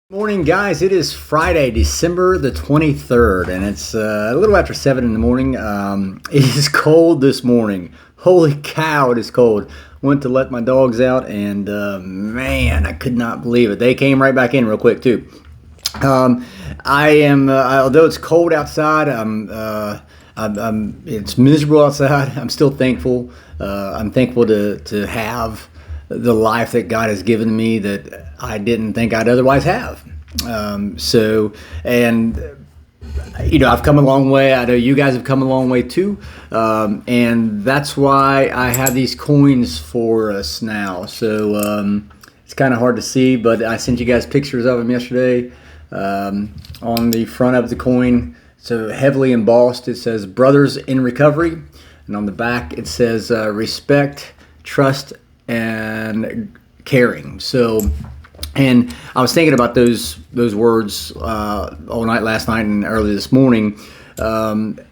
Morning, guys. It is Friday, December the 23rd, and it's a little after 7 in the morning. It is cold this morning. Holy cow, it is cold. Went to let my dogs out, and man, I could not believe it. They came right back in real quick, too. I am, although it's cold outside, it's miserable outside. I'm still thankful. I'm thankful to have the life that God has given me that I didn't think I'd otherwise have. I've come a long way. I know you guys have come a long way too. And that's why I have these coins for us now. So it's kind of hard to see, but I sent you guys pictures of them yesterday. On the front of the coin, so heavily embossed, it says Brothers in Recovery. And on the back, it says respect, trust, and caring. So, and I was thinking about those words all night last night and early this morning. The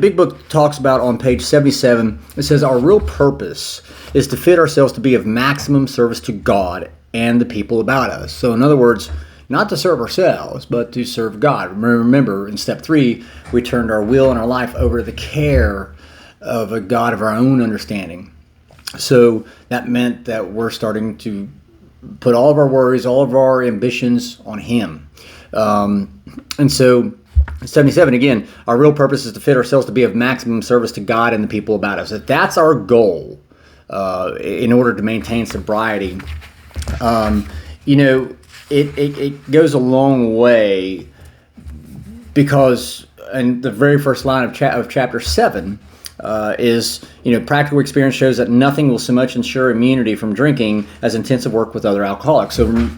big book talks about on page 77, it says our real purpose is to fit ourselves to be of maximum service to God and the people about us. So in other words, not to serve ourselves, but to serve God. Remember, in step 3, we turned our will and our life over to the care of a God of our own understanding. So that meant that we're starting to put all of our worries, all of our ambitions on Him. And so 77, again, our real purpose is to fit ourselves to be of maximum service to God and the people about us. If that's our goal in order to maintain sobriety, it goes a long way, because in the very first line of chapter 7, practical experience shows that nothing will so much ensure immunity from drinking as intensive work with other alcoholics. So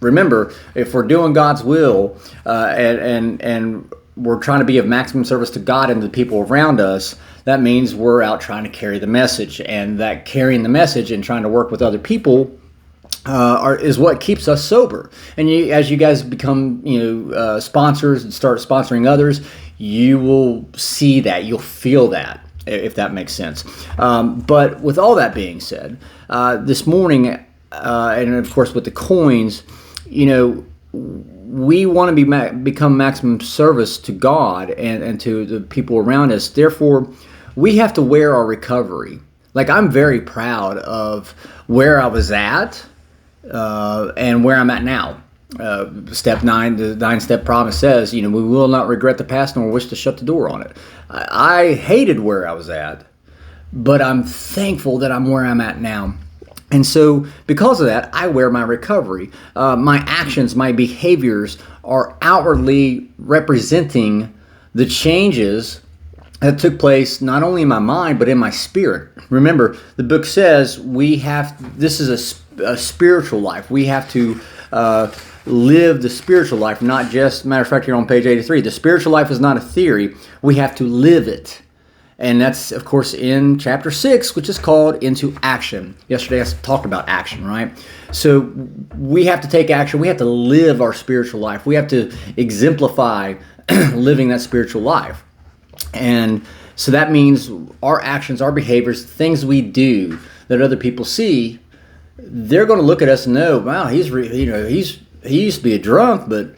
remember, if we're doing God's will and we're trying to be of maximum service to God and the people around us, that means we're out trying to carry the message, and that carrying the message and trying to work with other people is what keeps us sober. And as you guys become sponsors and start sponsoring others, you will see that, you'll feel that, if that makes sense. But with all that being said, this morning, and of course with the coins, we want to become maximum service to God and to the people around us. Therefore, we have to wear our recovery. Like, I'm very proud of where I was at and where I'm at now. Step 9, the 9-step promise says, we will not regret the past nor wish to shut the door on it. I hated where I was at, but I'm thankful that I'm where I'm at now. And so because of that, I wear my recovery. My actions, my behaviors are outwardly representing the changes that took place not only in my mind, but in my spirit. Remember, the book says this is a spiritual life. We have to live the spiritual life, not just, matter of fact, here on page 83, the spiritual life is not a theory. We have to live it. And that's, of course, in chapter 6, which is called Into Action. Yesterday I talked about action, right? So we have to take action. We have to live our spiritual life. We have to exemplify living that spiritual life. And so that means our actions, our behaviors, things we do that other people see, they're going to look at us and know, wow, he used to be a drunk, but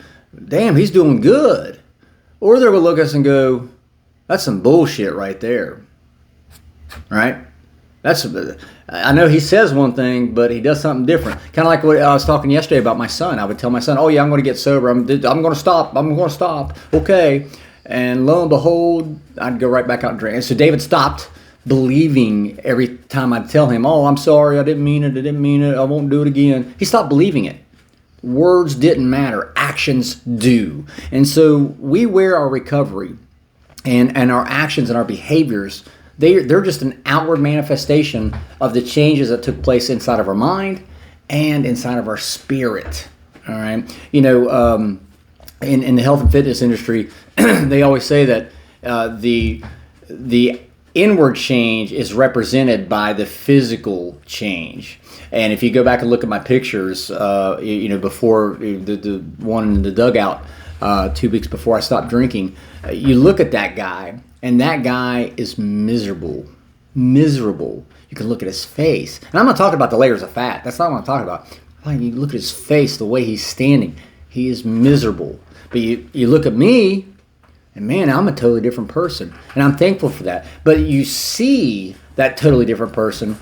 damn, he's doing good. Or they're going to look at us and go, that's some bullshit right there. Right? I know he says one thing, but he does something different. Kind of like what I was talking yesterday about my son. I would tell my son, oh yeah, I'm going to get sober. I'm going to stop. Okay. And lo and behold, I'd go right back out and drink. And so David stopped believing every time I'd tell him, oh, I'm sorry, I didn't mean it, I won't do it again. He stopped believing it. Words didn't matter, actions do. And so we wear our recovery, and our actions and our behaviors, they're just an outward manifestation of the changes that took place inside of our mind and inside of our spirit. All right? In the health and fitness industry, they always say that the inward change is represented by the physical change. And if you go back and look at my pictures, before the one in the dugout, 2 weeks before I stopped drinking, you look at that guy, and that guy is miserable. You can look at his face. And I'm not talking about the layers of fat. That's not what I'm talking about. Like, you look at his face, the way he's standing. He is miserable. But you look at me, and man, I'm a totally different person. And I'm thankful for that. But you see that totally different person,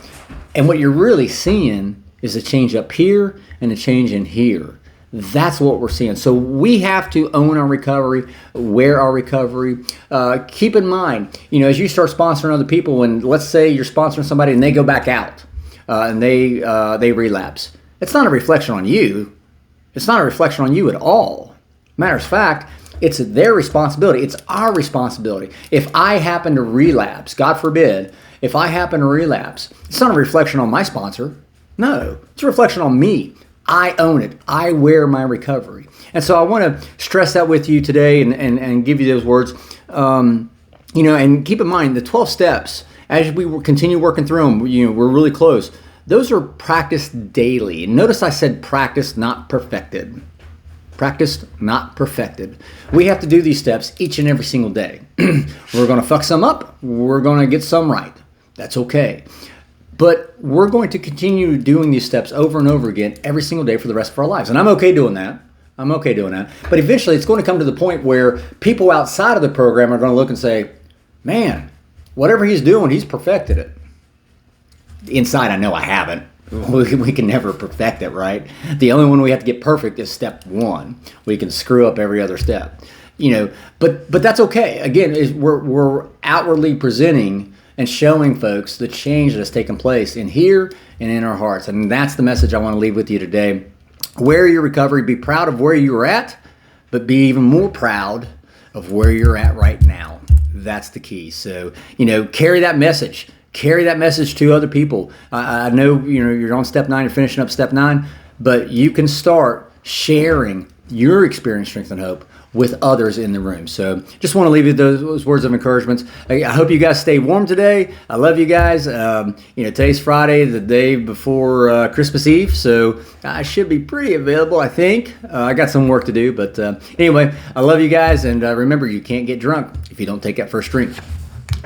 and what you're really seeing is a change up here and a change in here. That's what we're seeing. So we have to own our recovery, wear our recovery. Keep in mind, as you start sponsoring other people, when let's say you're sponsoring somebody and they go back out and they relapse, it's not a reflection on you. It's not a reflection on you at all. Matter of fact, it's their responsibility. It's our responsibility. If I happen to relapse, God forbid, if I happen to relapse, it's not a reflection on my sponsor. No, it's a reflection on me. I own it. I wear my recovery. And so I want to stress that with you today and give you those words. And keep in mind the 12 steps, as we continue working through them, we're really close. Those are practiced daily. Notice I said practiced, not perfected. Practiced, not perfected. We have to do these steps each and every single day. We're going to fuck some up. We're going to get some right. That's okay. But we're going to continue doing these steps over and over again every single day for the rest of our lives. And I'm okay doing that. But eventually it's going to come to the point where people outside of the program are going to look and say, man, whatever he's doing, he's perfected it. Inside, I know I haven't. We can never perfect it, right? The only one we have to get perfect is step one. We can screw up every other step. But that's okay. Again, we're outwardly presenting and showing folks the change that has taken place in here and in our hearts. And that's the message I want to leave with you today. Wear your recovery. Be proud of where you were at, but be even more proud of where you're at right now. That's the key. So, carry that message. Carry that message to other people. I know, you're on step 9, you're finishing up step 9, but you can start sharing your experience, strength, and hope with others in the room. So just want to leave you those words of encouragement. I hope you guys stay warm today. I love you guys. Today's Friday, the day before Christmas Eve, so I should be pretty available, I think. I got some work to do, but anyway, I love you guys, and remember, you can't get drunk if you don't take that first drink.